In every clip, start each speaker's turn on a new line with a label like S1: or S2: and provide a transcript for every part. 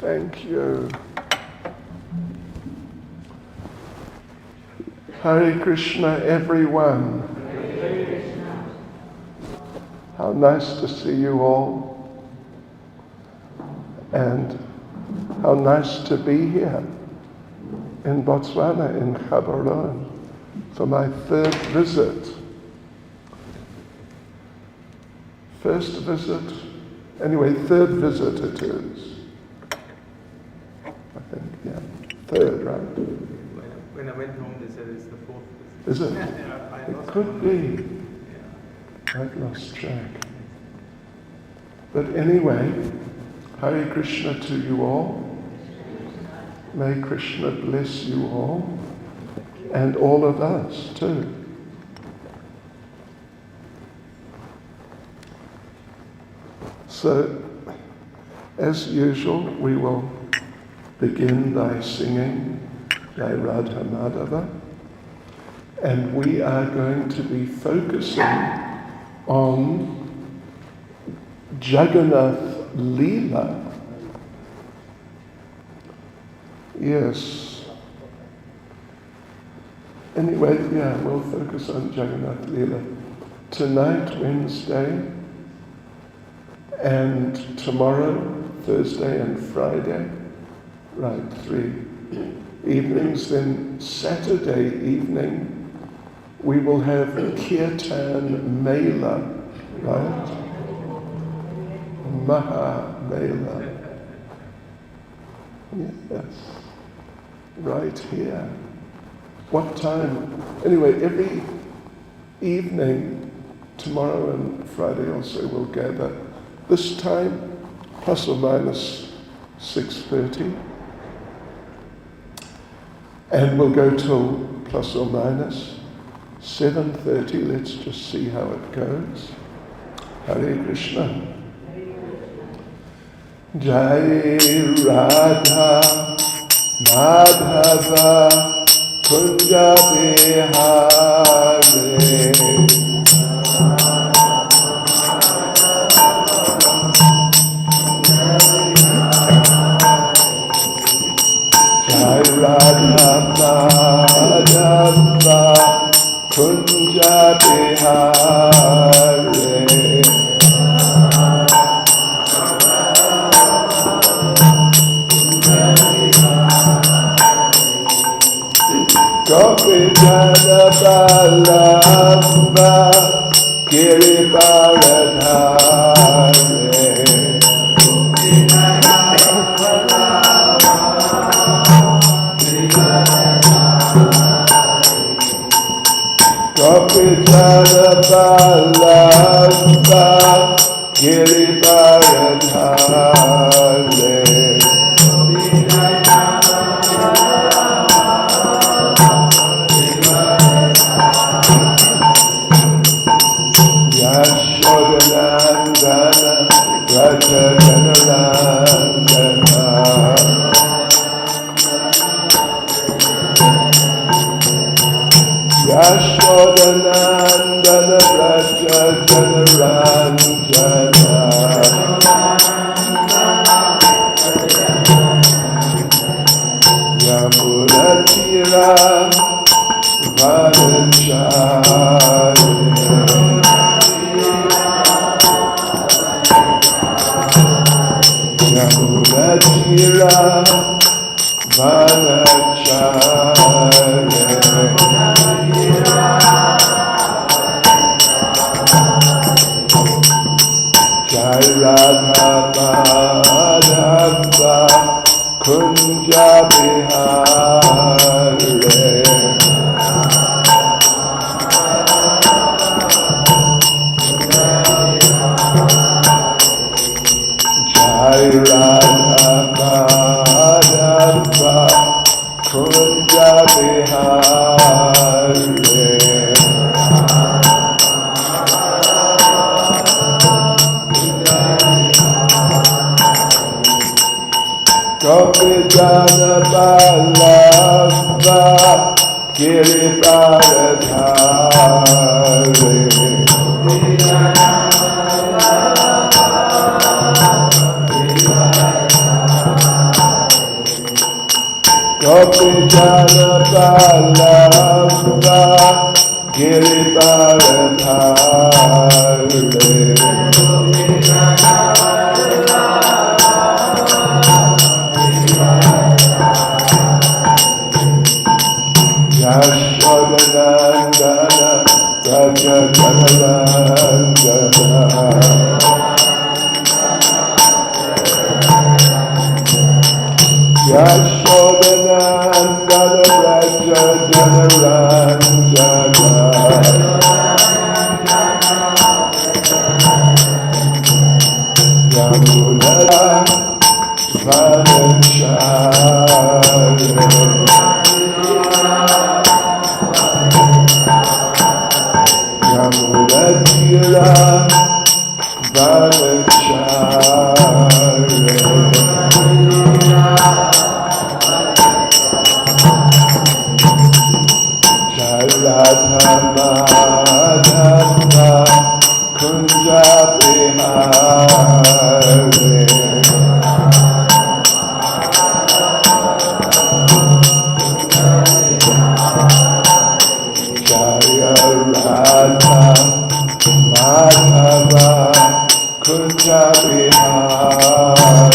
S1: Thank you. Hare Krishna, everyone.
S2: Hare Krishna.
S1: How nice to see you all. And how nice to be here in Botswana, in Gaborone, for my third visit. First visit, anyway, third visit it is. I think, yeah, third, right?
S3: When I went home, they said it's the fourth visit.
S1: Is it?
S3: Yeah,
S1: It could be.
S3: Yeah.
S1: I've lost track. But anyway, Hare Krishna to you all. May Krishna bless you all, and all of us too. So, as usual, we will begin by singing Jai Radha Madhava, and we are going to be focusing on Jagannath Leela. Yes. Anyway, yeah, we'll focus on Jagannath Leela. Tonight, Wednesday, and tomorrow, Thursday and Friday, right, 3 evenings. Then Saturday evening, we will have Kirtan Mela, right? Maha Mela. Yes, right here. What time? Anyway, every evening, tomorrow and Friday also, we'll gather. This time, plus or minus 6:30. And we'll go till plus or minus 7:30. Let's just see how it goes. Hare Krishna. Jai Radha Madhava Kunja Bihare Jai Radha Madhava Kunja Bihare Gopijana Balamba Girivaradhare Gopijana Balamba Girivaradhare Yashodanandana Rajajanarandana Yashodanandana Rajajanarandana Yamunatira Vanachari Yamunatira Vanachari Jai Radha Madhava Kunja Bihare Jai Radha Madhava Kunja Bihare Gopijana Balamba Girivaradhare Vijana Balamba Yashodanandana Raja Janarandana Yashodanandana Raja Janarandana Yamuna Vanachari Yamuradira Vanachari Radha Madhava Kunja Bihari Jaya Radha Madhava Kunja Bihari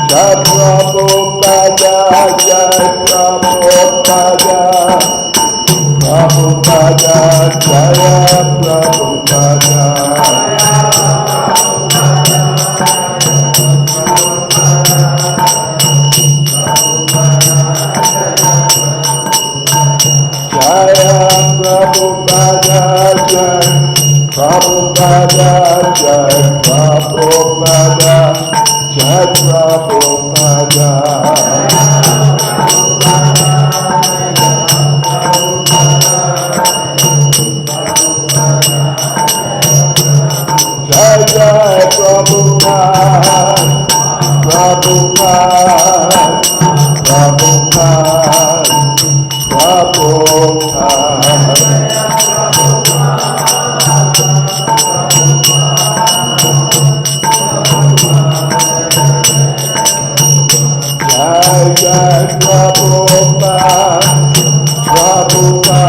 S1: Jai Prabhupada, Jai Prabhupada, Prabhupada, Jaya Prabhupada. Jaya Prabhupada, Jai Prabhupada, Jai Prabhupada. Jai Prabhupada Jai Jai Prabhupada Prabhupada Prabhupada Prabhupada Jai Jai Prabhupada, Prabhupada,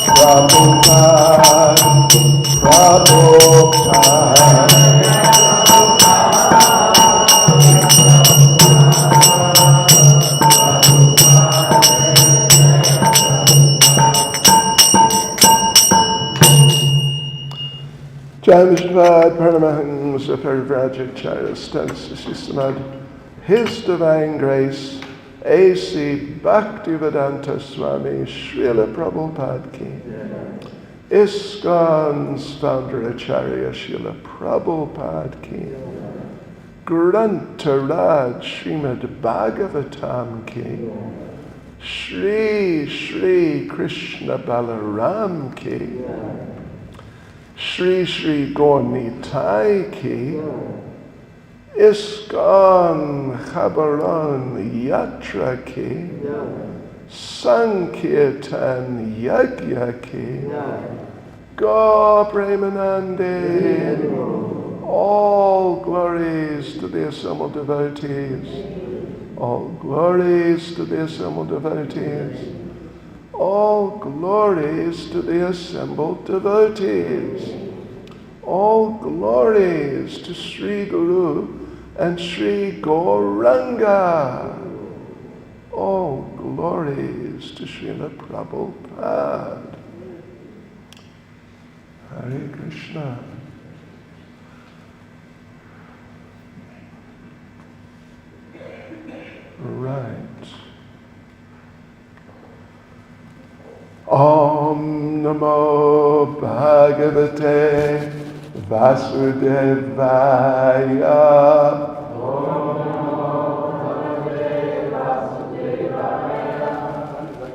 S1: Prabhupada, Prabhupada. Jai Vishnuvad Paramahamsa Parivrajacharya Stansa Shistamad. His Divine Grace, A.C. Bhaktivedanta Swami Srila Prabhupada Ki. ISKCON's founder Acharya Srila Prabhupada Ki. Grantaraj Srimad Bhagavatam Ki. Shri Shri Krishna Balaram Ki. Shri Shri Gaunitai Ki. ISKCON Chabaron Yatra Ki. Sankirtan Yagya Ki. Go Premanande. All glories to the assembled devotees. All glories to the assembled devotees. All glories to the assembled devotees. All glories to Sri Guru and Sri Gauranga. All glories to Srila Prabhupada. Hare Krishna. Right. Om Namo Bhagavate Vasudevaya.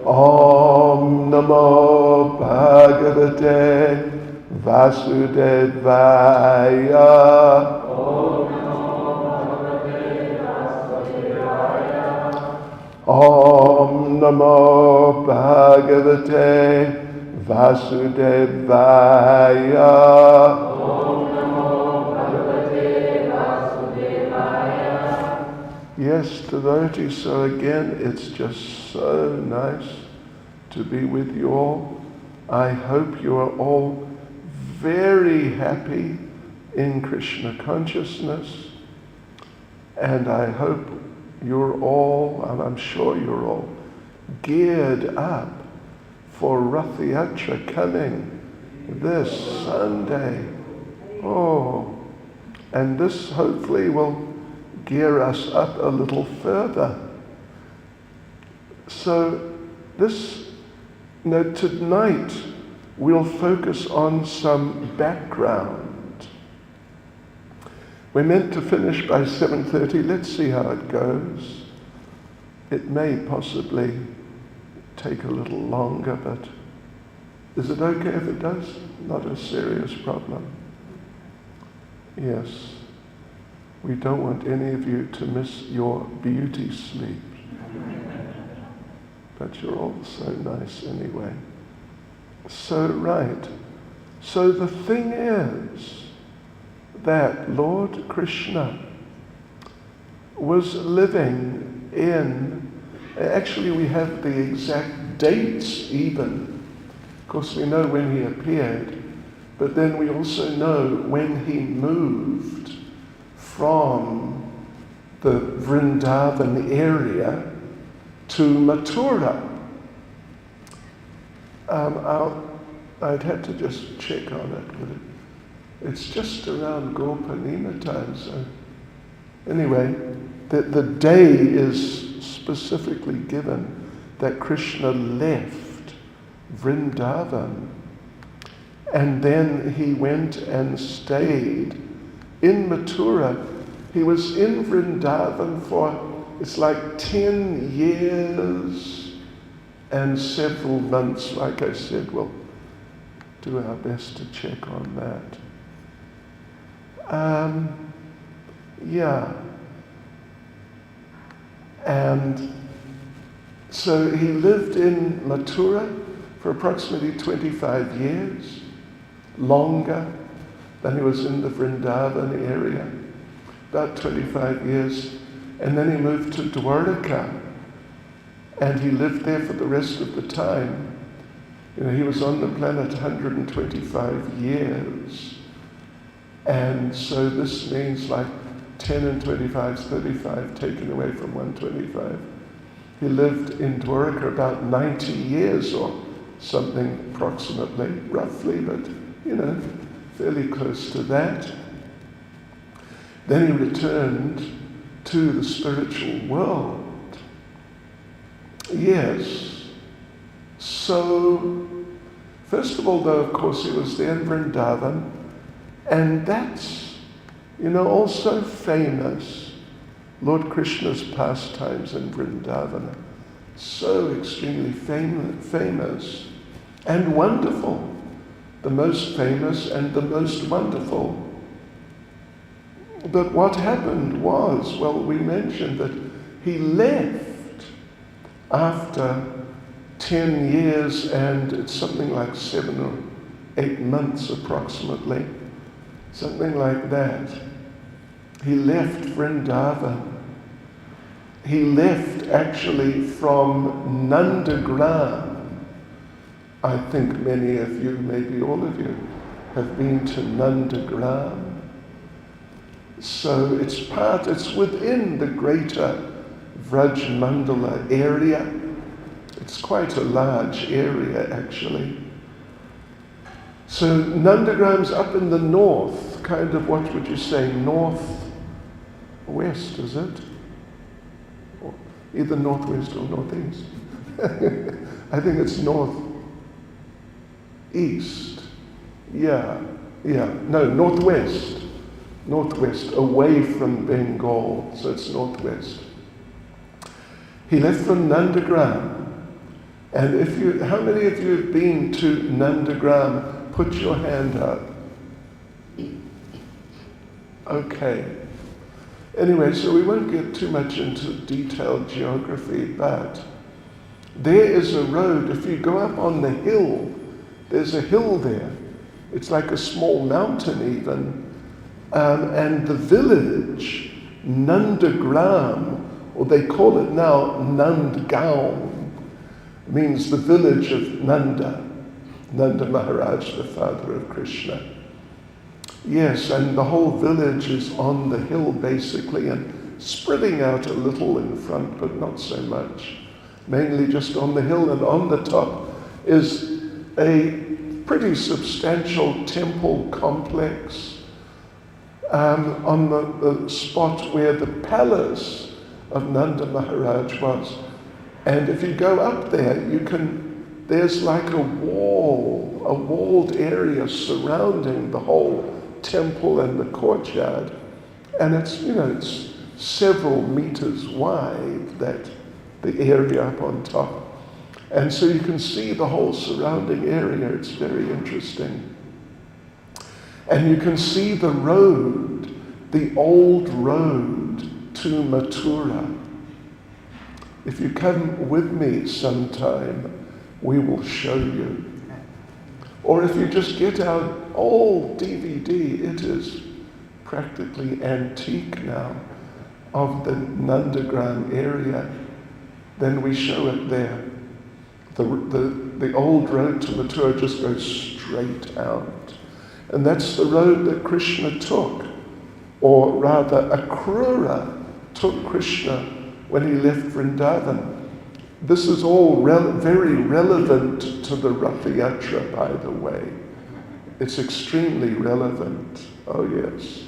S1: Om Namo Bhagavate Vasudevaya. Om Namo Bhagavate Vasudevaya. Yes, devotees, so again, it's just so nice to be with you all. I hope you are all very happy in Krishna consciousness, and I hope you're all, and I'm sure you're all, geared up for Rath Yatra coming this Sunday. Oh, and this hopefully will gear us up a little further. So tonight we'll focus on some background. We're meant to finish by 7:30. Let's see how it goes. It may possibly take a little longer, but is it okay if it does? Not a serious problem. Yes. We don't want any of you to miss your beauty sleep. But you're all so nice anyway. So, right. So the thing is that Lord Krishna was living in, actually we have the exact dates even. Of course we know when he appeared, but then we also know when he moved from the Vrindavan area to Mathura. I'd have to just check on it, but it's just around Gorpanima time, so anyway, the day is specifically given that Krishna left Vrindavan, and then he went and stayed in Mathura. He was in Vrindavan for, it's like 10 years and several months. Like I said, we'll do our best to check on that. Yeah. And so he lived in Mathura for approximately 25 years, longer than he was in the Vrindavan area, about 25 years. And then he moved to Dwarka, and he lived there for the rest of the time. You know, he was on the planet 125 years. And so this means like 10 and 25 is 35, taken away from 125. He lived in Dwarka about 90 years or something approximately, roughly, but, you know, fairly close to that. Then he returned to the spiritual world. Yes. So, first of all, though, of course, he was there in Vrindavan, and that's, you know, also famous. Lord Krishna's pastimes in Vrindavan are so extremely famous and wonderful. The most famous and the most wonderful. But what happened was, well, we mentioned that he left after 10 years and it's something like 7 or 8 months approximately, something like that. He left Vrindavan. He left actually from Nandagram. I think many of you, maybe all of you, have been to Nandagram. So it's within the greater Vraj Mandala area. It's quite a large area, actually. So Nandagram's up in the north, kind of, what would you say, northwest, is it? Or either northwest or northeast. I think it's northeast. Yeah, no, northwest. Northwest, away from Bengal, so it's northwest. He left from Nandagram. And how many of you have been to Nandagram? Put your hand up. Okay. Anyway, so we won't get too much into detailed geography, but there is a road. If you go up on the hill There's a hill there. It's like a small mountain even. And the village, Nandagram, or they call it now Nandgaon, means the village of Nanda Maharaj, the father of Krishna. Yes, and the whole village is on the hill basically, and spreading out a little in front, but not so much. Mainly just on the hill, and on the top is a pretty substantial temple complex on the spot where the palace of Nanda Maharaj was. And if you go up there, there's like a walled area surrounding the whole temple and the courtyard. And it's several meters wide, the area up on top. And so you can see the whole surrounding area. It's very interesting. And you can see the road, the old road to Mathura. If you come with me sometime, we will show you. Or if you just get our old DVD, it is practically antique now, of the Nandagram area, then we show it there. The old road to Mathura just goes straight out. And that's the road that Krishna took, or rather Akrura took Krishna when he left Vrindavan. This is all very relevant to the Rath Yatra, by the way. It's extremely relevant. Oh yes.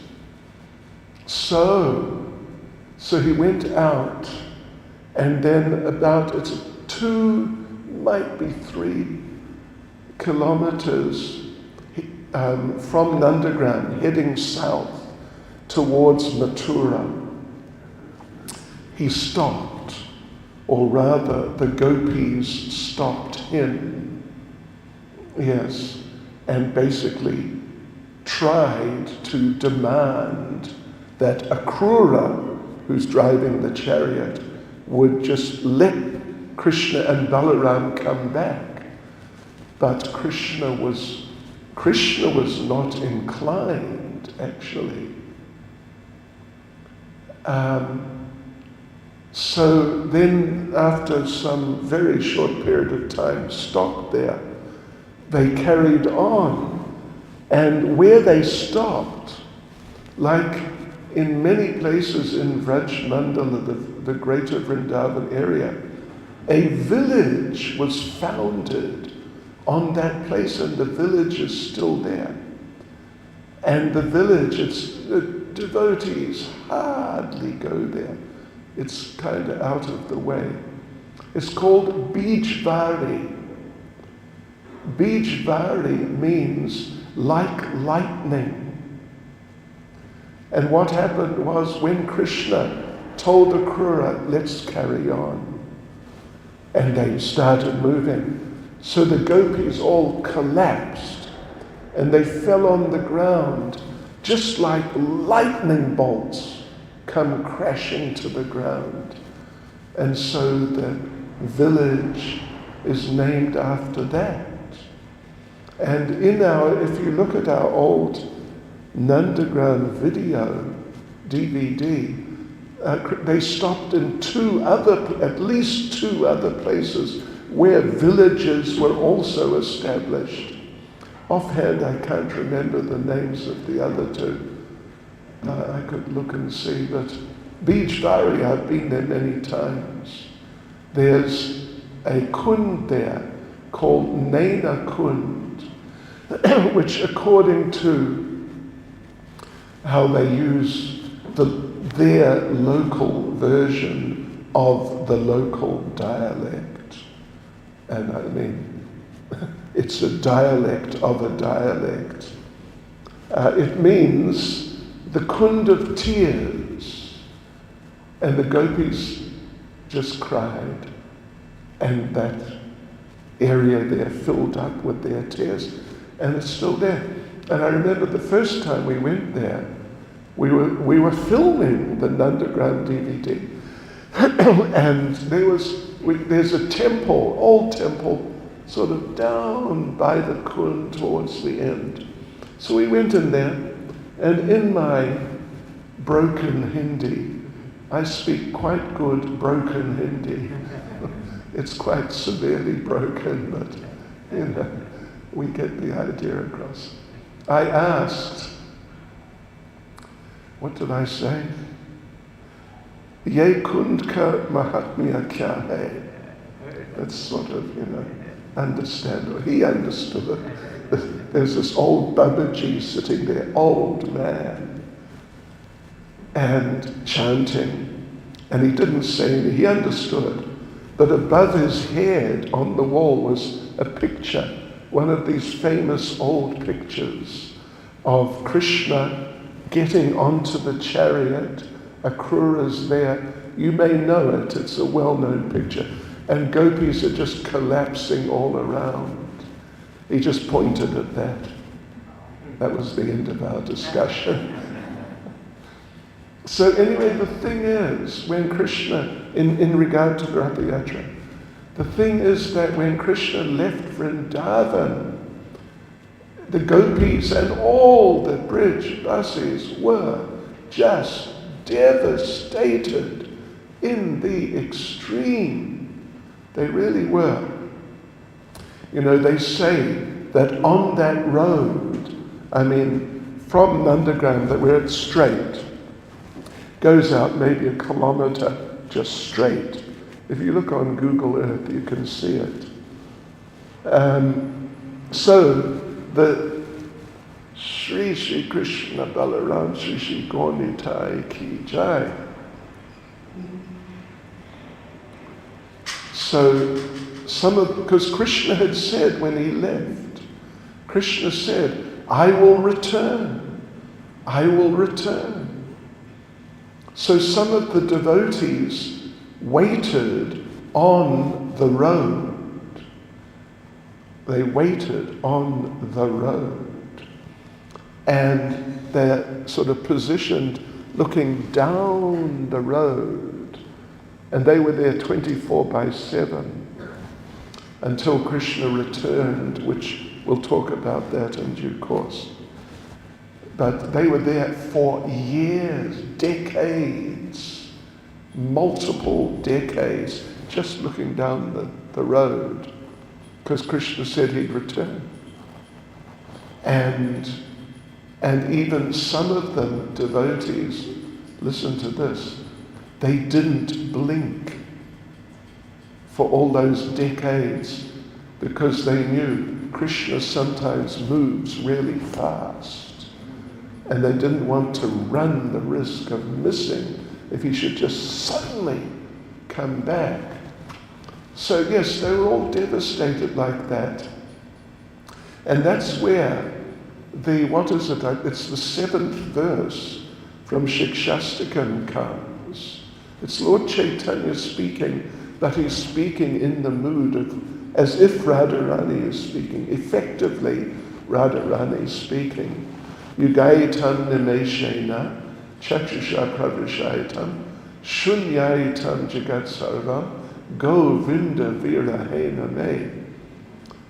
S1: So he went out, and then it's 2, might be 3 kilometers from Nandagram, heading south towards Mathura. He stopped, or rather the gopis stopped him. Yes, and basically tried to demand that Akrura, who's driving the chariot, would just let Krishna and Balaram come back. But Krishna was not inclined, actually. So then, after some very short period of time stopped there, they carried on. And where they stopped, like in many places in Vraj Mandala, the greater Vrindavan area, a village was founded on that place, and the village is still there. And the village, the devotees hardly go there. It's kind of out of the way. It's called Bijvari. Bijvari means like lightning. And what happened was, when Krishna told Akrura, let's carry on, and they started moving, so the gopis all collapsed, and they fell on the ground, just like lightning bolts come crashing to the ground. And so the village is named after that. And if you look at our old Nandagram video, DVD, they stopped in at least two other places where villages were also established. Offhand, I can't remember the names of the other two. I could look and see, but Bijvari, I've been there many times. There's a kund there called Naina Kund, which, according to how they use their local version of the local dialect, and I mean, it's a dialect of a dialect. It means the Kund of Tears, and the gopis just cried, and that area there filled up with their tears, and it's still there. And I remember the first time we went there, we were filming the Nandagram DVD, and there's a temple, old temple, sort of down by the Kun towards the end. So we went in there, and in my broken Hindi, I speak quite good broken Hindi. It's quite severely broken, but you know, we get the idea across. I asked, what did I say? Ye kund ka mahatmya kya hai? That's sort of, understand, or he understood it. There's this old Babaji sitting there, old man, and chanting, and he didn't say anything, he understood. But above his head on the wall was a picture, one of these famous old pictures of Krishna getting onto the chariot. Akrura's there. You may know it. It's a well-known picture. And gopis are just collapsing all around. He just pointed at that. That was the end of our discussion. So anyway, the thing is, when Krishna, in regard to the Ratha Yatra, the thing is that when Krishna left Vrindavan, the gopis and all the Brij Basis were just devastated in the extreme. They really were. They say that on that road, from Nandagram, that where it's straight, goes out maybe a kilometer just straight. If you look on Google Earth, you can see it. So the Sri Krishna Balaram Sri Gaunitai Ki Jai. So because Krishna had said when he left, Krishna said, I will return. I will return. So some of the devotees waited on the road. They waited on the road. And they're sort of positioned looking down the road. And they were there 24/7 until Krishna returned, which we'll talk about that in due course. But they were there for years, decades, multiple decades, just looking down the road, because Krishna said he'd return. And even some of them, devotees, listen to this, they didn't blink for all those decades because they knew Krishna sometimes moves really fast. And they didn't want to run the risk of missing if he should just suddenly come back. So yes, they were all devastated like that. And that's where it's the 7th verse from Shikshastakam comes. It's Lord Chaitanya speaking, but he's speaking in the mood of, as if Radharani is speaking, effectively Radharani is speaking. Yugaitam nimeshena, chakshusha pravishaitam, shunyaitam jagat sarvam, govinda virahena me.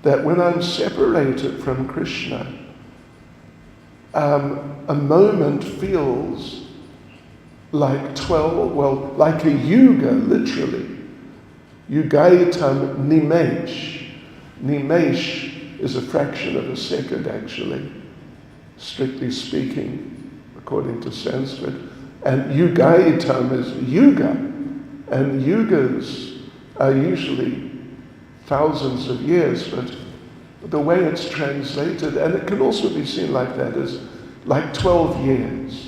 S1: That when I'm separated from Krishna, a moment feels like like a yuga, literally. Yugaitam nimesh. Nimesh is a fraction of a second, actually, strictly speaking, according to Sanskrit. And yugaitam is yuga. And yugas are usually thousands of years, but the way it's translated, and it can also be seen like that, is like 12 years.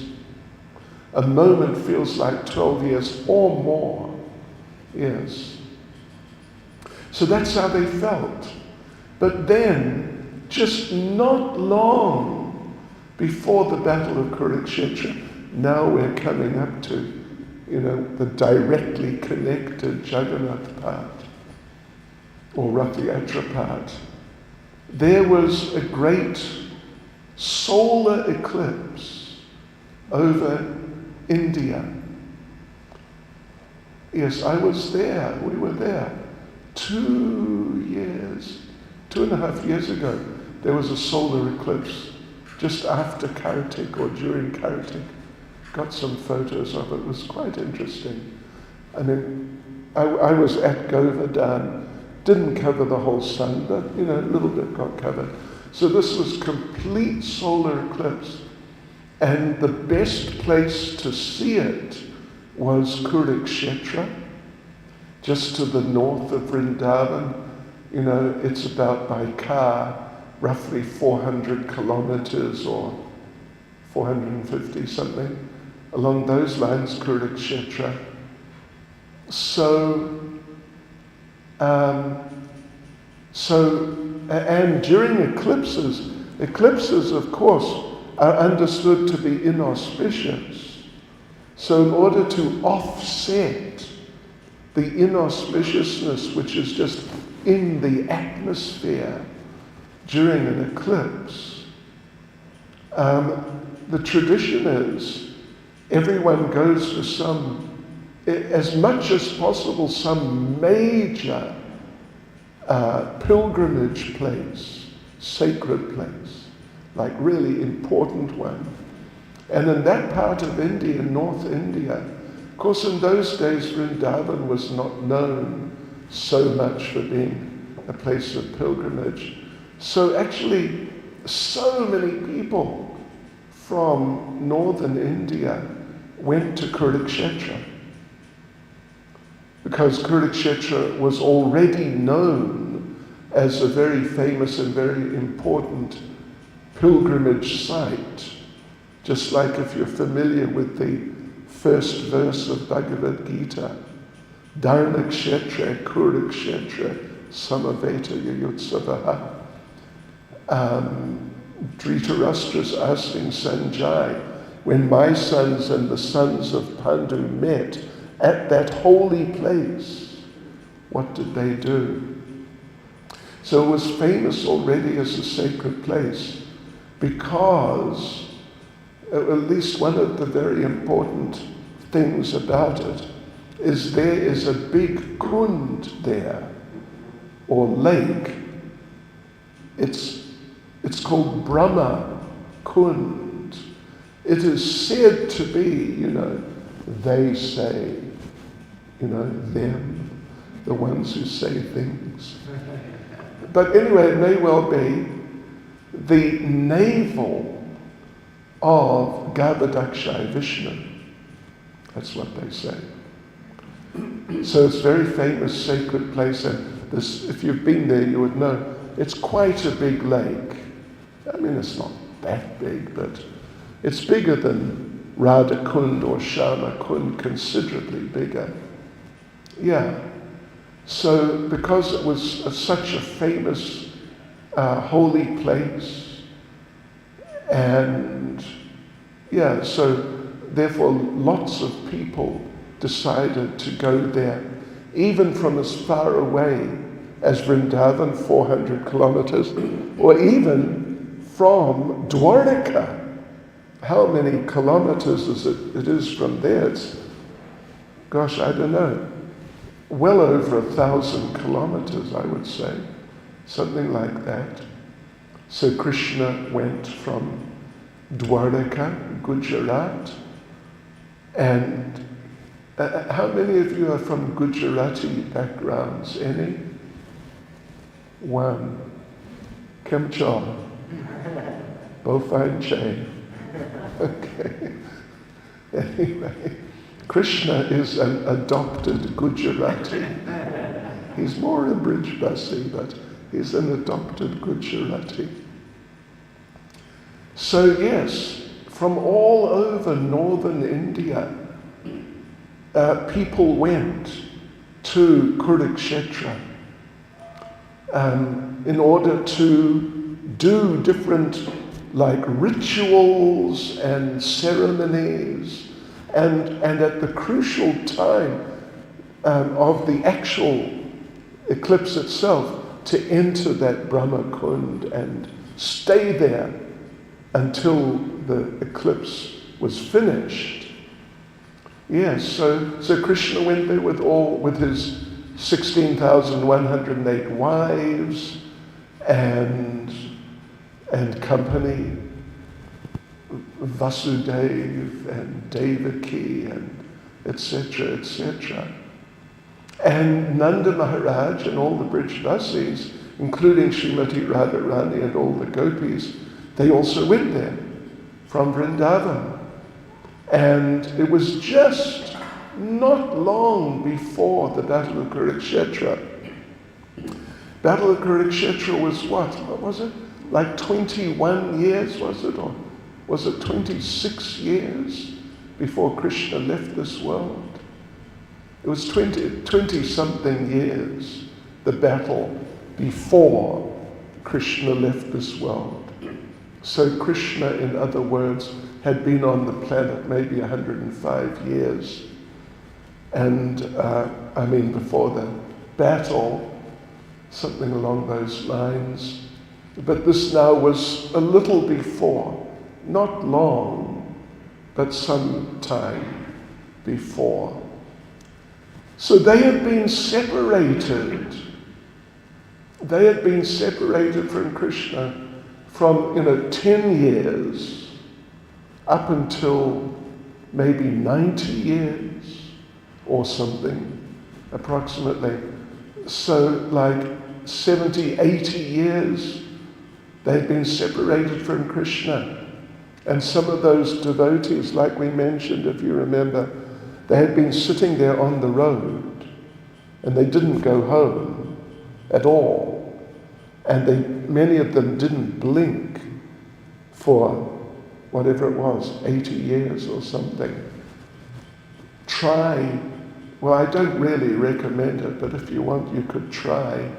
S1: A moment feels like 12 years or more. Yes. So that's how they felt. But then, just not long before the Battle of Kurukshetra, now we're coming up to, the directly connected Jagannath part, or Rath Yatra part. There was a great solar eclipse over India. Yes, I was there. We were there 2 years 2.5 years ago, there was a solar eclipse just after Kartik or during Kartik. Got some photos of it. It was quite interesting. I mean, I was at Govardhan, didn't cover the whole sun, but a little bit got covered. So this was complete solar eclipse. And the best place to see it was Kurukshetra, just to the north of Vrindavan. It's about by car, roughly 400 kilometers or 450 something. Along those lines, Kurukshetra. And during eclipses, of course, are understood to be inauspicious. So in order to offset the inauspiciousness which is just in the atmosphere during an eclipse, the tradition is everyone goes to as much as possible, some major pilgrimage place, sacred place, like really important one. And in that part of India, North India, of course in those days Vrindavan was not known so much for being a place of pilgrimage. So actually, so many people from northern India went to Kurukshetra, because Kurukshetra was already known as a very famous and very important pilgrimage site. Just like if you're familiar with the first verse of Bhagavad Gita, Dharnakshetra, Kurukshetra, Samaveta Yutsavaha. Dhritarashtra's asking Sanjay, when my sons and the sons of Pandu met at that holy place, what did they do? So it was famous already as a sacred place because at least one of the very important things about it is there is a big kund there, or lake. It's called Brahma Kund. It is said to be, they say, them, the ones who say things. But anyway, it may well be the navel of Garbhodakshai Vishnu. That's what they say. So it's a very famous sacred place, and this, if you've been there, you would know it's quite a big lake. I mean, it's not that big, but it's bigger than Radha Kund or Shama Kund, considerably bigger. Yeah. So because it was such a famous holy place, and so therefore lots of people decided to go there, even from as far away as Vrindavan, 400 kilometers, or even from Dwarka. How many kilometers it is from there? It's, gosh, I don't know. Well over 1,000 kilometers, I would say. Something like that. So Krishna went from Dwarka, Gujarat, and how many of you are from Gujarati backgrounds? Any? One. Kemchal. Bofine Chain. Okay. Anyway, Krishna is an adopted Gujarati. He's more a Brijbasi, but he's an adopted Gujarati. So yes, from all over northern India, people went to Kurukshetra in order to do different rituals and ceremonies, and at the crucial time of the actual eclipse itself, to enter that Brahma Kund and stay there until the eclipse was finished. Yes, so Krishna went there with his 16,108 wives, and company, Vasudev and Devaki and etc., etc. And Nanda Maharaj and all the Brijvasis, including Srimati Radharani and all the gopis, they also went there from Vrindavan. And it was just not long before the Battle of Kurukshetra. Battle of Kurukshetra was what was it? Like 21 years, was it? Or was it 26 years before Krishna left this world? It was 20-something years, the battle before Krishna left this world. So Krishna, in other words, had been on the planet maybe 105 years. And, before the battle, something along those lines. But this now was a little before, not long, but some time before. So they had been separated. They had been separated from Krishna from 10 years up until maybe 90 years or something, approximately. So like 70, 80 years they had been separated from Krishna. And some of those devotees, like we mentioned, if you remember, they had been sitting there on the road and they didn't go home at all. And many of them didn't blink for whatever it was, 80 years or something. Well, I don't really recommend it, but if you want, you could try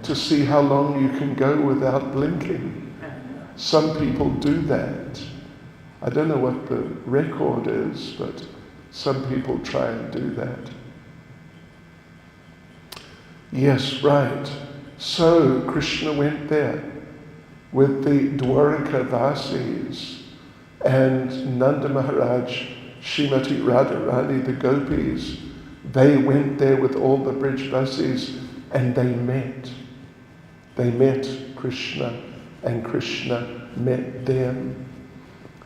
S1: to see how long you can go without blinking. Some people do that. I don't know what the record is, but some people try and do that. Yes, right. So Krishna went there with the Dwarika Vasis and Nanda Maharaj, Srimati Radharani, the gopis. They went there with all the Brijvasis and they met. They met Krishna and Krishna met them.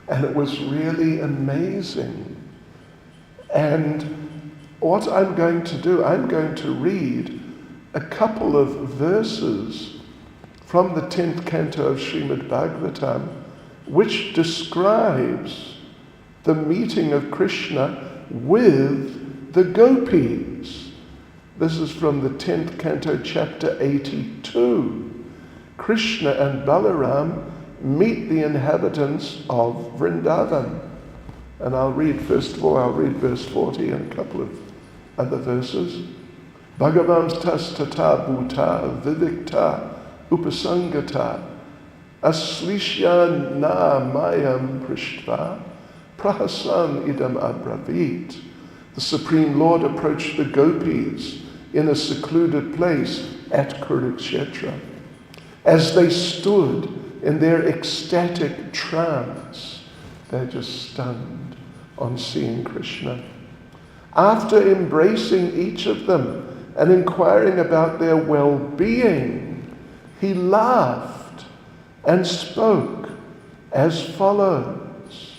S1: And it was really amazing. And what I'm going to do, I'm going to read a couple of verses from the 10th canto of Srimad Bhagavatam, which describes the meeting of Krishna with the gopis. This is from the 10th canto, chapter 82. Krishna and Balaram meet the inhabitants of Vrindavan. And first of all, I'll read verse 40 and a couple of other verses. Bhagavan tas tata bhuta vivikta upasangata aslishyan na mayam prishtva prahasan idam abravit. The Supreme Lord approached the gopis in a secluded place at Kurukshetra. As they stood in their ecstatic trance, they're just stunned on seeing Krishna. After embracing each of them and inquiring about their well-being, he laughed and spoke as follows.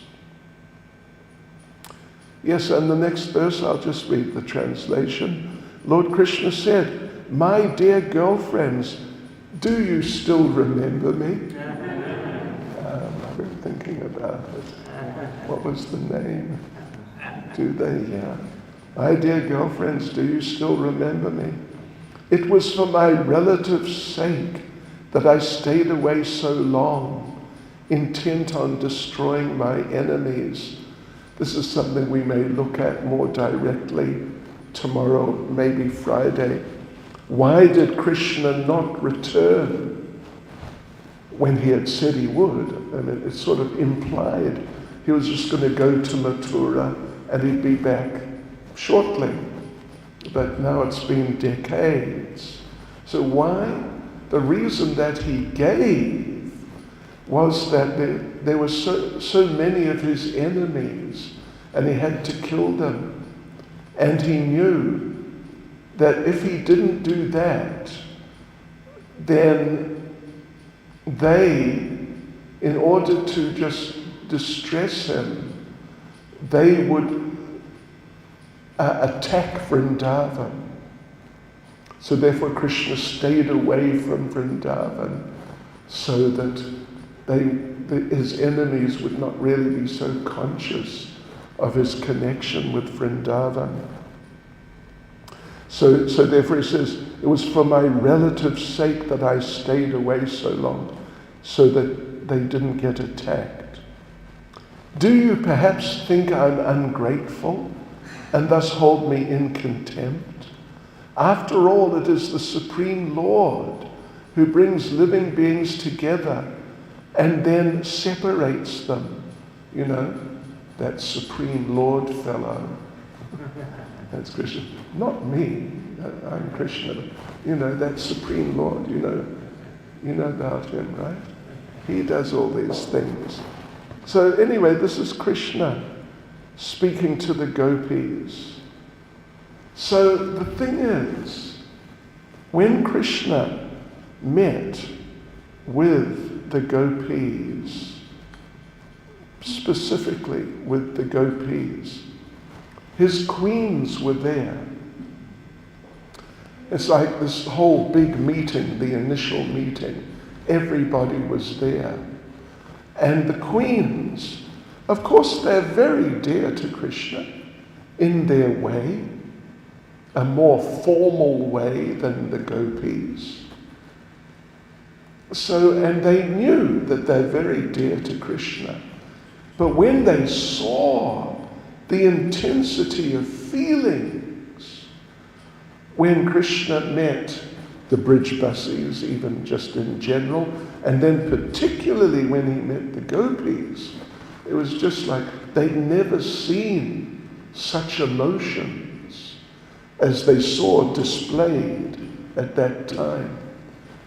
S1: Yes, and the next verse, I'll just read the translation. Lord Krishna said, "My dear girlfriends, do you still remember me?" I've been thinking about it. What was the name? Do they? Yeah. My dear girlfriends, do you still remember me? It was for my relative's sake that I stayed away so long, intent on destroying my enemies. This is something we may look at more directly tomorrow, maybe Friday. Why did Krishna not return when he had said he would? I mean, it's sort of implied he was just going to go to Mathura and he'd be back shortly. But now it's been decades. So why? The reason that he gave was that there were so many of his enemies and he had to kill them. And he knew that if he didn't do that, then they, in order to just distress him, they would attack Vrindavan. So therefore Krishna stayed away from Vrindavan so that his enemies would not really be so conscious of his connection with Vrindavan. So therefore he says, it was for my relatives' sake that I stayed away so long, so that they didn't get attacked. Do you perhaps think I'm ungrateful and thus hold me in contempt? After all, it is the Supreme Lord who brings living beings together and then separates them. You know, that Supreme Lord fellow. That's Krishna. Not me. I'm Krishna. You know, that Supreme Lord, you know about him, right? He does all these things. So anyway, this is Krishna speaking to the gopis. So the thing is, when Krishna met with the gopis, specifically with the gopis, his queens were there. It's like this whole big meeting, the initial meeting. Everybody was there. And the queens, of course, they're very dear to Krishna in their way, a more formal way than the gopis. So, and they knew that they're very dear to Krishna. But when they saw the intensity of feelings when Krishna met the Brijbasis, even just in general, and then particularly when he met the gopis, it was just like they'd never seen such emotions as they saw displayed at that time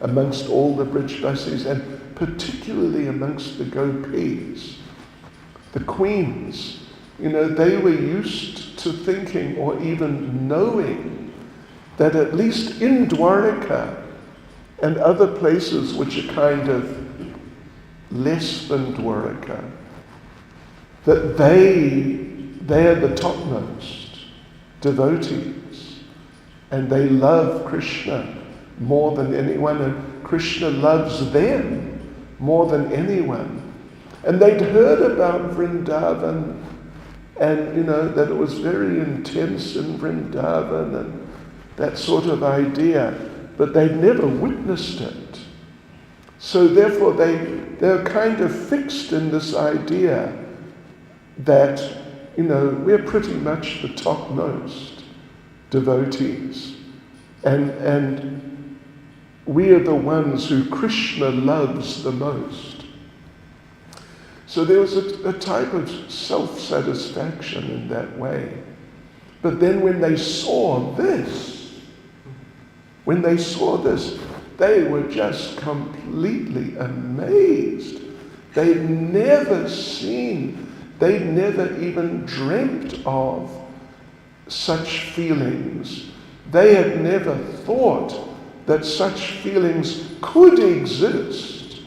S1: amongst all the Brijbasis, and particularly amongst the gopis. The queens, you know, they were used to thinking or even knowing that at least in Dwaraka and other places which are kind of less than Dwaraka, that they're the topmost devotees, and they love Krishna more than anyone, and Krishna loves them more than anyone. And they'd heard about Vrindavan, and you know that it was very intense in Vrindavan and that sort of idea, but they'd never witnessed it. So therefore they're kind of fixed in this idea that, you know, we're pretty much the topmost devotees, and we are the ones who Krishna loves the most. So there was a type of self-satisfaction in that way. But then when they saw this, they were just completely amazed. They'd never even dreamt of such feelings. They had never thought that such feelings could exist,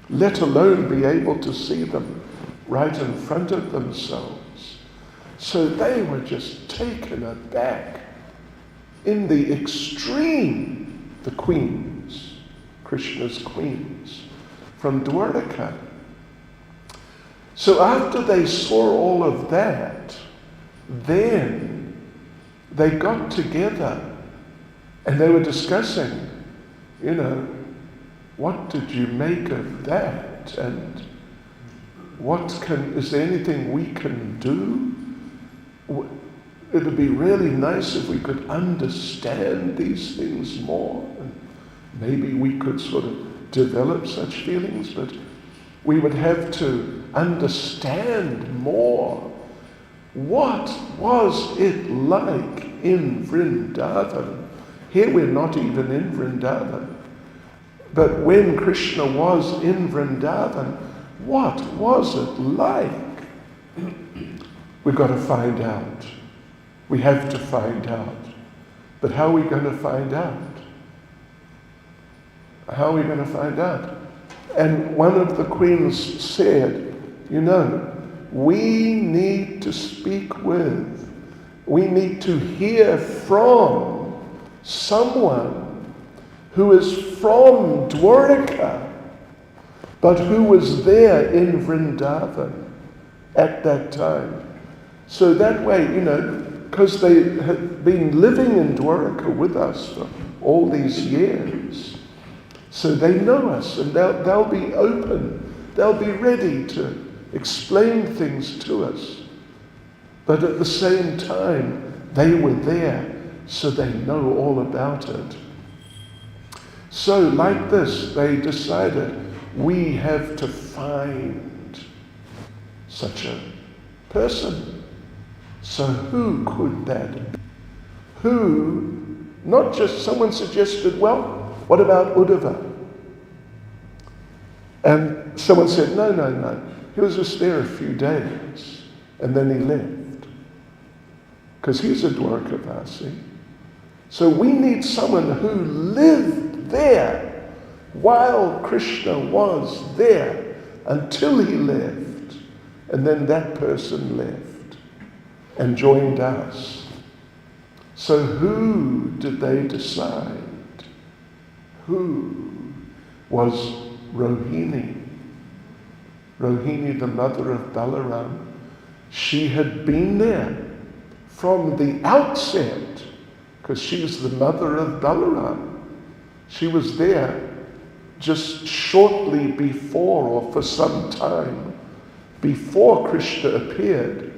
S1: let alone be able to see them right in front of themselves. So they were just taken aback in the extreme, the queens, Krishna's queens, from Dwaraka. So after they saw all of that, then they got together and they were discussing, you know, what did you make of that? And is there anything we can do? It would be really nice if we could understand these things more, and maybe we could sort of develop such feelings, but we would have to understand more. What was it like in Vrindavan? Here we're not even in Vrindavan. But when Krishna was in Vrindavan, what was it like? We've got to find out. We have to find out. But how are we going to find out? How are we going to find out? And one of the queens said, you know, we need to speak with, we need to hear from someone who is from Dwarka, but who was there in Vrindavan at that time. So that way, you know, because they had been living in Dwarka with us for all these years, so they know us, and they'll be open, they'll be ready to explain things to us. But at the same time, they were there, so they know all about it. So like this, they decided, we have to find such a person. So who could that be? Who, not just someone suggested, well, what about Uddhava? And someone said, no. He was just there a few days, and then he left. Because he's a Dwarkavasi. So we need someone who lived there while Krishna was there until he left. And then that person left and joined us. So who did they decide? Who was Rohini? Rohini, the mother of Balaram. She had been there from the outset, because she's the mother of Balaram. She was there just shortly before, or for some time before Krishna appeared.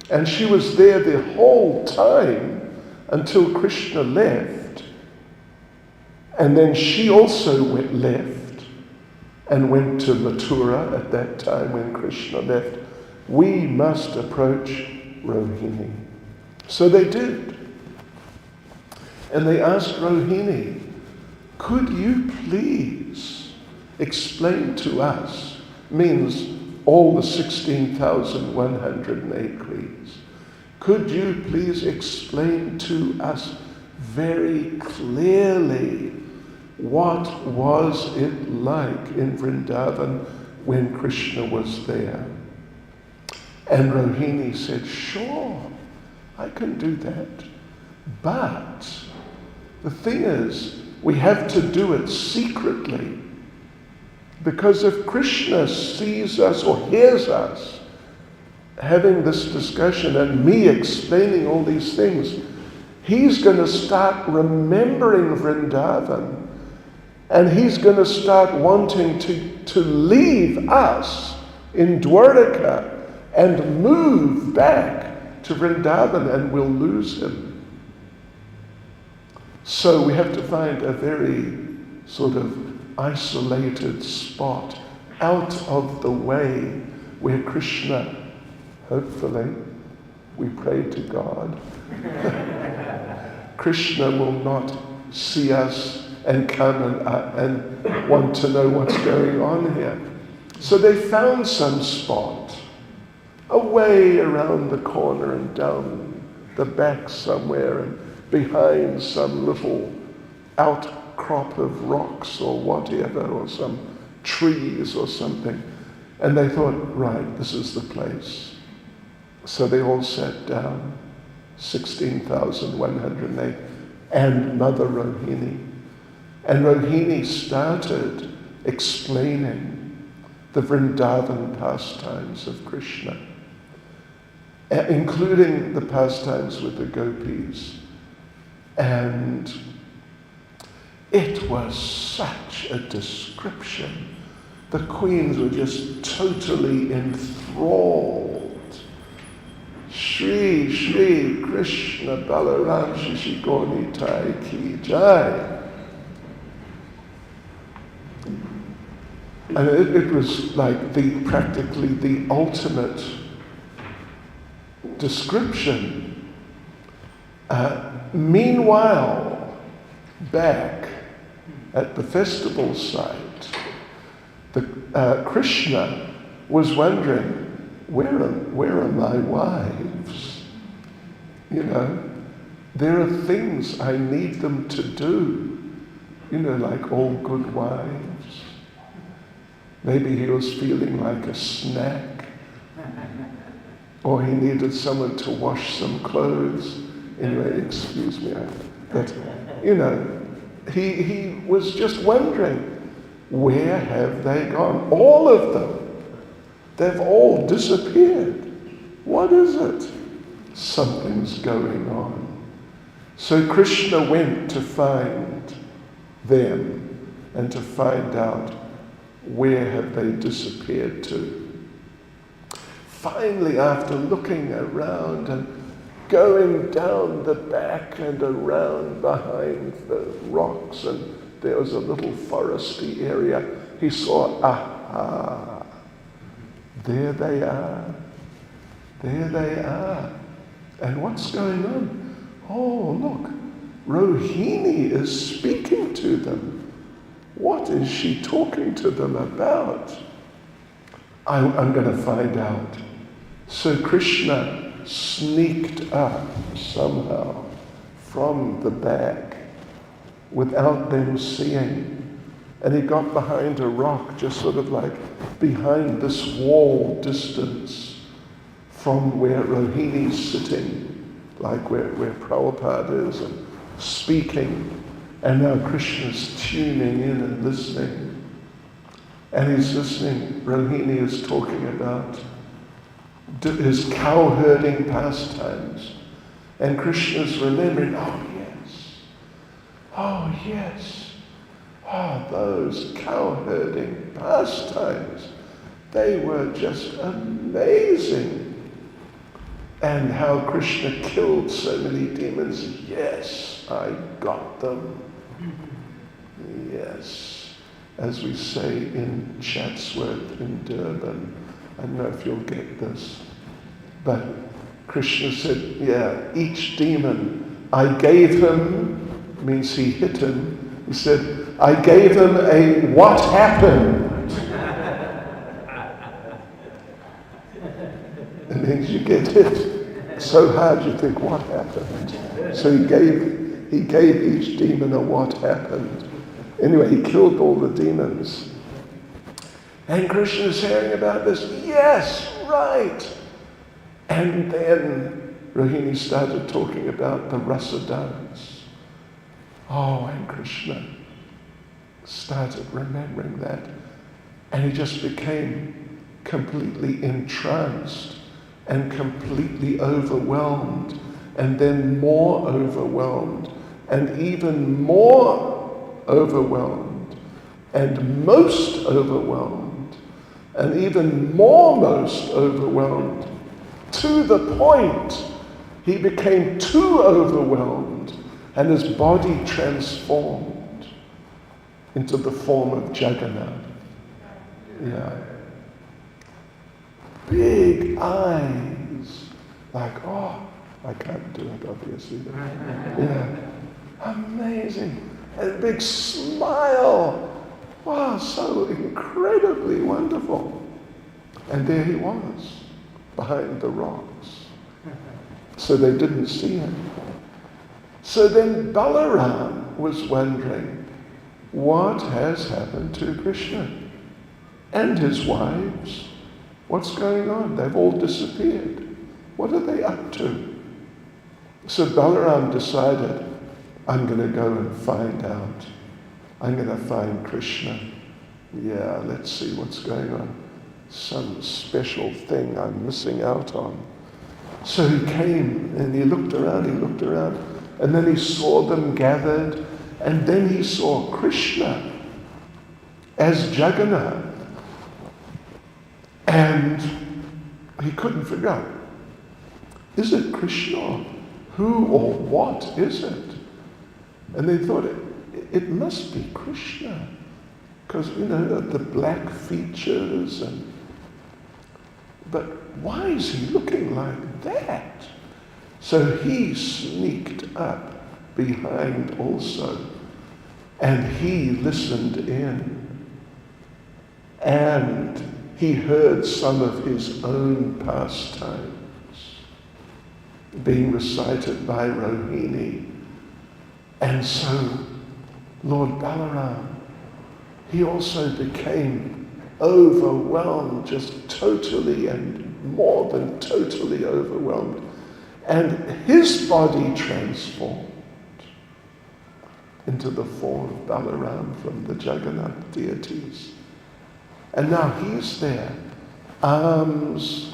S1: And she was there the whole time until Krishna left. And then she also left and went to Mathura at that time when Krishna left. We must approach Rohini. So they did. And they asked Rohini, could you please explain to us, means all the 16,108 queens, could you please explain to us very clearly what was it like in Vrindavan when Krishna was there? And Rohini said, sure, I can do that. But the thing is, we have to do it secretly. Because if Krishna sees us or hears us having this discussion and me explaining all these things, he's going to start remembering Vrindavan. And he's going to start wanting to leave us in Dwarka and move back to Vrindavan, and we'll lose him. So we have to find a very sort of isolated spot out of the way where Krishna, hopefully, we pray to God, Krishna will not see us and come and want to know what's going on here. So they found some spot, away around the corner and down the back somewhere and behind some little outcrop of rocks or whatever, or some trees or something. And they thought, right, this is the place. So they all sat down, 16,108, and Mother Rohini. And Rohini started explaining the Vrindavan pastimes of Krishna, including the pastimes with the gopis. And it was such a description. The queens were just totally enthralled. Shri Shri Krishna Balaram Shishigoni Tai Ki Jai. And it was like practically the ultimate description. Meanwhile, back at the festival site, Krishna was wondering, where are my wives? You know, there are things I need them to do, you know, like all good wives. Maybe he was feeling like a snack, or he needed someone to wash some clothes. Anyway, excuse me, but he was just wondering, where have they gone? All of them. They've all disappeared. What is it? Something's going on. So Krishna went to find them and to find out, where have they disappeared to? Finally, after looking around and going down the back and around behind the rocks, and there was a little foresty area, he saw, aha, there they are. There they are. And what's going on? Oh, look, Rohini is speaking to them. What is she talking to them about? I'm going to find out. So Krishna sneaked up somehow from the back without them seeing. And he got behind a rock, just sort of like behind this wall distance from where Rohini's sitting, like where Prabhupada is, and speaking. And now Krishna's tuning in and listening. And he's listening. Rohini is talking about his cow herding pastimes. And Krishna's remembering, oh yes, those cow herding pastimes. They were just amazing. And how Krishna killed so many demons. Yes, I got them. Yes. As we say in Chatsworth in Durban, I don't know if you'll get this, but Krishna said, each demon I gave him, means he hit him. He said, I gave him a what happened. It means you get hit so hard you think, what happened? So he gave each demon a what happened. Anyway, he killed all the demons. And Krishna is hearing about this. Yes, right. And then Rohini started talking about the rasa dance. Oh, and Krishna started remembering that. And he just became completely entranced and completely overwhelmed, and then more overwhelmed, and even more overwhelmed, and most overwhelmed, and even more most overwhelmed, to the point he became too overwhelmed, and his body transformed into the form of Jagannath. Yeah. Big eyes, like, I can't do it, obviously. Yeah. Amazing. And a big smile. Wow, so incredibly wonderful. And there he was, behind the rocks. So they didn't see him. So then Balaram was wondering, what has happened to Krishna and his wives? What's going on? They've all disappeared. What are they up to? So Balaram decided, I'm going to go and find out. I'm going to find Krishna. Yeah, let's see what's going on. Some special thing I'm missing out on. So he came and he looked around, and then he saw them gathered, and then he saw Krishna as Jagannath. And he couldn't figure out, is it Krishna? Who or what is it? And they thought it must be Krishna, because the black features, but why is he looking like that? So he sneaked up behind also, and he listened in, and he heard some of his own pastimes being recited by Rohini. And so Lord Balaram, he also became overwhelmed, just totally and more than totally overwhelmed. And his body transformed into the form of Balaram from the Jagannath deities. And now he's there, arms,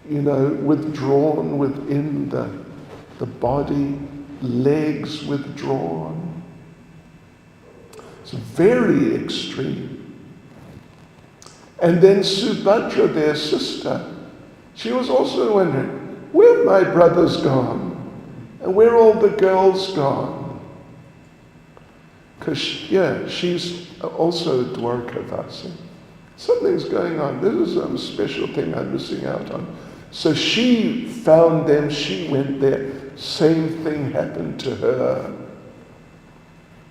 S1: withdrawn within the body, legs withdrawn. It's very extreme. And then Subhadra, their sister, she was also wondering, where have my brothers gone? And where are all the girls gone? Because, she's also a Dwarkavasi. Something's going on. This is some special thing I'm missing out on. So she found them, she went there. Same thing happened to her.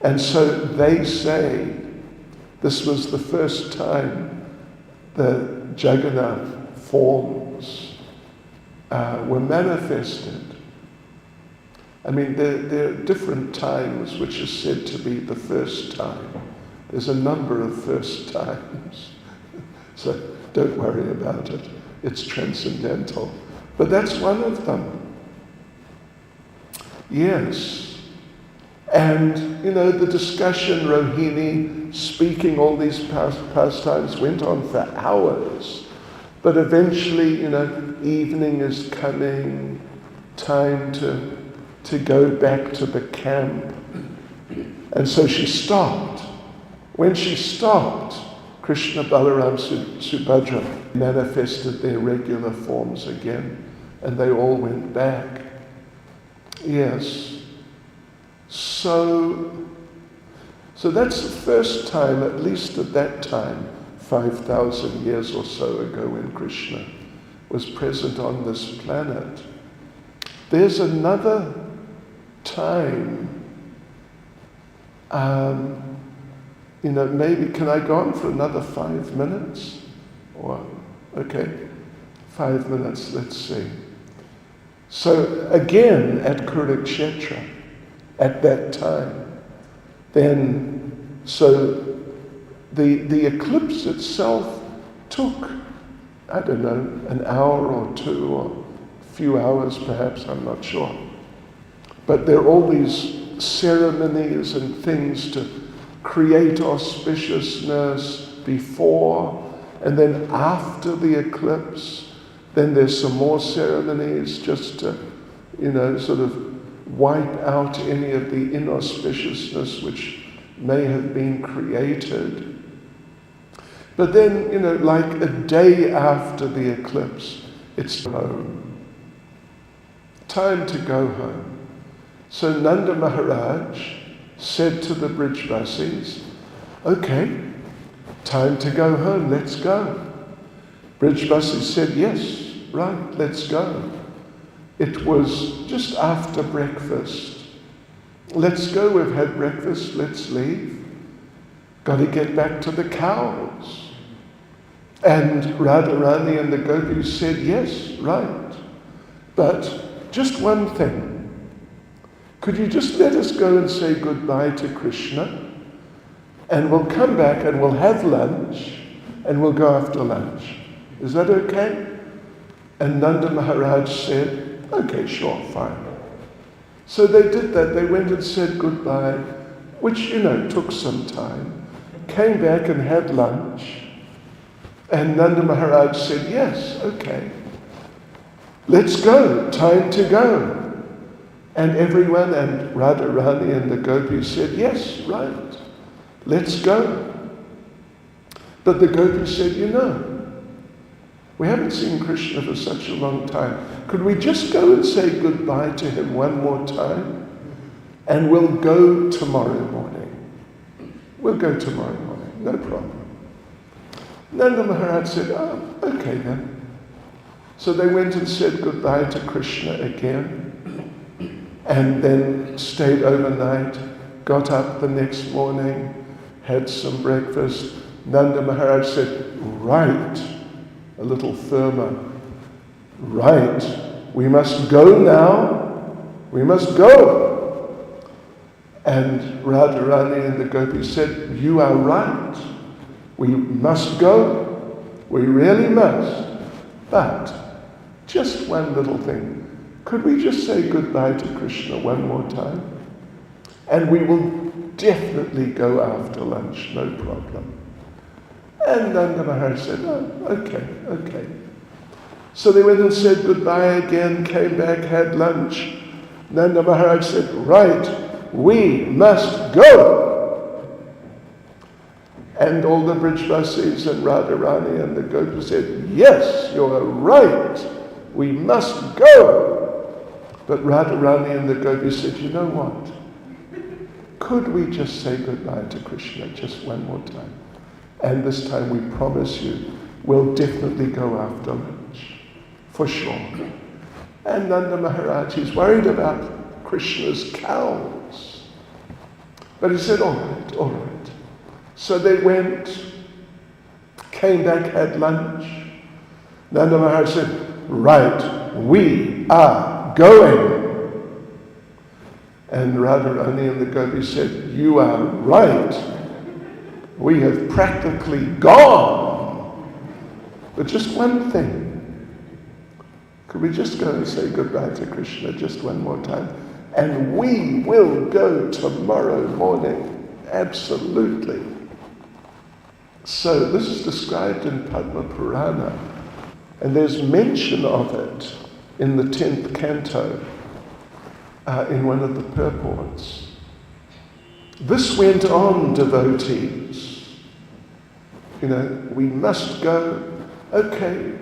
S1: And so they say this was the first time the Jagannath forms were manifested. I mean, there are different times which is said to be the first time. There's a number of first times. So don't worry about it. It's transcendental. But that's one of them. Yes. And, the discussion, Rohini speaking all these pastimes went on for hours. But eventually, evening is coming, time to go back to the camp. And so she stopped. When she stopped, Krishna, Balaram, Subhadra manifested their regular forms again, and they all went back. Yes. So that's the first time, at least at that time, 5,000 years or so ago, when Krishna was present on this planet. There's another time, maybe, can I go on for another 5 minutes? Okay, 5 minutes, let's see. So again, at Kurukshetra, at that time, then, so the eclipse itself took, I don't know, an hour or two, or a few hours perhaps, I'm not sure. But there are all these ceremonies and things to create auspiciousness before, and then after the eclipse, then there's some more ceremonies just to, sort of wipe out any of the inauspiciousness which may have been created. But then, like a day after the eclipse, it's home. Time to go home. So Nanda Maharaj said to the Brijvasis, okay, time to go home, let's go. Brijvasis said, yes, right, let's go. It was just after breakfast. Let's go, we've had breakfast, let's leave. Got to get back to the cows. And Radharani and the gopis said, yes, right. But just one thing. Could you just let us go and say goodbye to Krishna? And we'll come back and we'll have lunch and we'll go after lunch. Is that okay? And Nanda Maharaj said, okay, sure, fine. So they did that. They went and said goodbye, which, took some time. Came back and had lunch. And Nanda Maharaj said, yes, okay. Let's go, time to go. And everyone, and Radharani and the gopis said, yes, right, let's go. But the gopis said, we haven't seen Krishna for such a long time. Could we just go and say goodbye to him one more time? And we'll go tomorrow morning. We'll go tomorrow morning, no problem. Nanda Maharaj said, oh, okay then. So they went and said goodbye to Krishna again. And then stayed overnight, got up the next morning, had some breakfast. Nanda Maharaj said, right, a little firmer, right, we must go now, we must go. And Radharani and the gopis said, you are right, We must go. We really must. But just one little thing. Could we just say goodbye to Krishna one more time? And we will definitely go after lunch, no problem. And Nanda Maharaj said, oh, okay. So they went and said goodbye again, came back, had lunch. Nanda Maharaj said, right, we must go. And all the Brijvasis and Radharani and the Gopis said, yes, you're right, we must go. But Radharani and the Gopis said, you know what? Could we just say goodbye to Krishna just one more time? And this time we promise you, we'll definitely go after lunch. For sure. And Nanda Maharaj is worried about Krishna's cows. But he said, all right. So they went, came back, had lunch. Nanda Maharaj said, right, we are going. And Radharani and the Gopis said, you are right. We have practically gone. But just one thing. Could we just go and say goodbye to Krishna just one more time? And we will go tomorrow morning. Absolutely. So this is described in Padma Purana. And there's mention of it in the 10th canto, in one of the purports. This went on, devotees. We must go. Okay.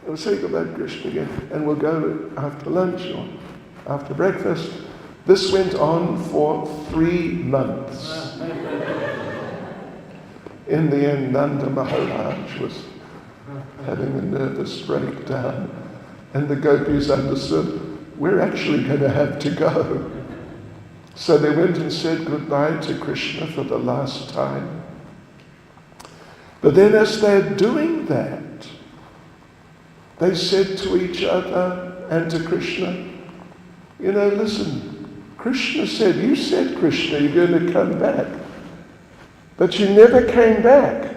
S1: We'll say goodbye to Krishna again, and we'll go after lunch or after breakfast. This went on for 3 months. In the end, Nanda Maharaj was having a nervous breakdown, and the gopis understood, we're actually going to have to go. So they went and said goodbye to Krishna for the last time. But then as they're doing that, they said to each other and to Krishna, listen, Krishna said, you said, Krishna, you're going to come back. But you never came back.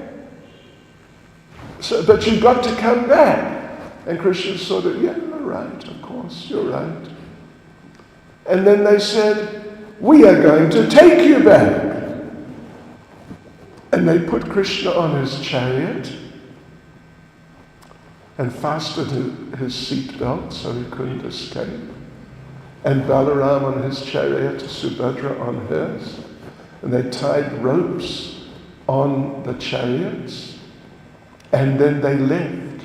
S1: But you got to come back. And Krishna sort of, yeah, you're right, of course, you're right. And then they said, we are going to take you back. And they put Krishna on his chariot and fastened his seatbelt so he couldn't escape. And Balaram on his chariot, Subhadra on hers. And they tied ropes on the chariots. And then they left.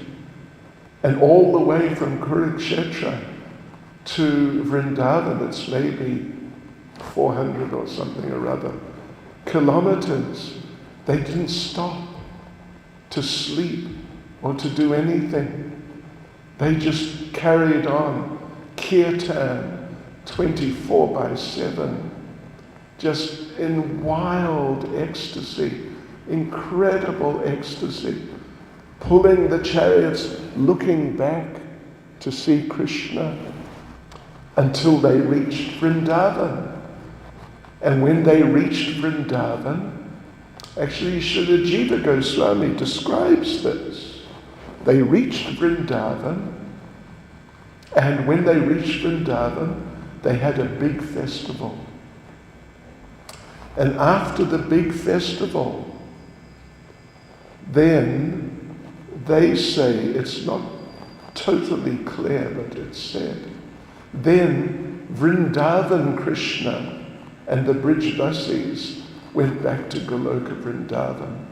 S1: And all the way from Kurukshetra to Vrindavan, it's maybe 400 or something or other kilometers. They didn't stop to sleep or to do anything. They just carried on kirtan 24/7, just in wild ecstasy, incredible ecstasy, pulling the chariots, looking back to see Krishna until they reached Vrindavan. And when they reached Vrindavan, actually Srila Jiva Goswami describes this. They reached Vrindavan, and when they reached Vrindavan, they had a big festival. And after the big festival, then they say, it's not totally clear, but it's said, then Vrindavan Krishna and the Brijvasis went back to Goloka Vrindavan,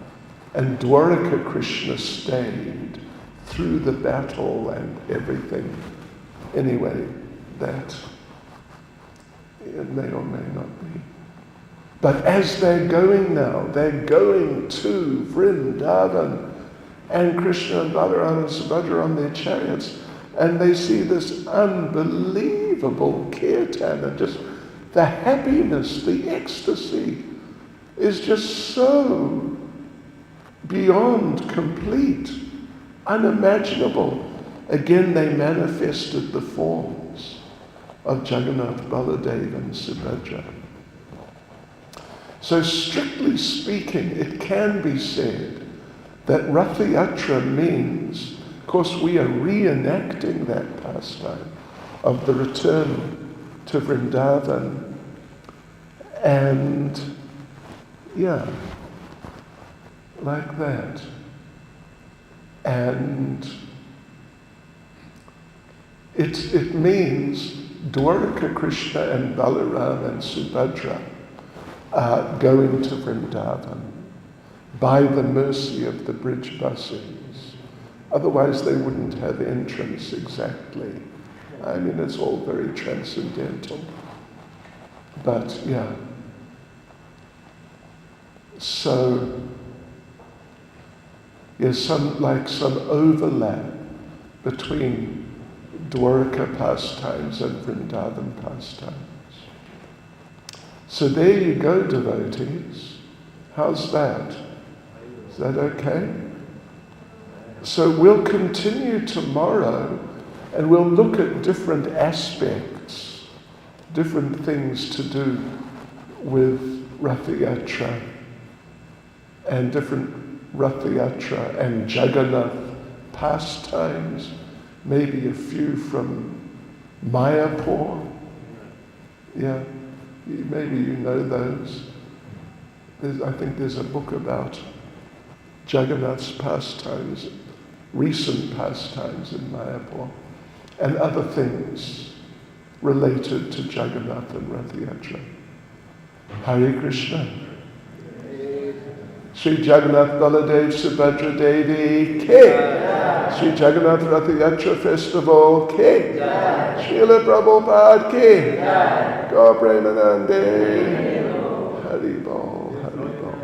S1: and Dwaraka Krishna stayed through the battle and everything. Anyway, that it may or may not be. But as they're going now, they're going to Vrindavan, and Krishna and Balaram and Subhadra on their chariots, and they see this unbelievable kirtan, and just the happiness, the ecstasy is just so beyond complete, unimaginable. Again, they manifested the forms of Jagannath, Baladev and Subhadra. So strictly speaking, it can be said that Rath Yatra means, of course, we are reenacting that pastime of the return to Vrindavan. And yeah, like that. And it means Dwaraka Krishna and Balaram and Subhadra are going to Vrindavan by the mercy of the bridge buses. Otherwise they wouldn't have entrance exactly. I mean, it's all very transcendental. But yeah. So there's some overlap between Dwaraka pastimes and Vrindavan pastimes. So there you go, devotees. How's that? Is that okay? So we'll continue tomorrow and we'll look at different aspects, different things to do with Rath Yatra and different Rath Yatra and Jagannath pastimes, maybe a few from Mayapur. Yeah, maybe you know those. I think there's a book about Jagannath's pastimes, recent pastimes in Mayapur, and other things related to Jagannath and Rath Yatra. Hare Krishna. Sri Jagannath Baladev Subhadra Devi Ke. Sri Jagannath Rath Yatra Festival Ke. Srila Prabhupada Ke. Gaur Premanande. Hari Bol, Hari Bol.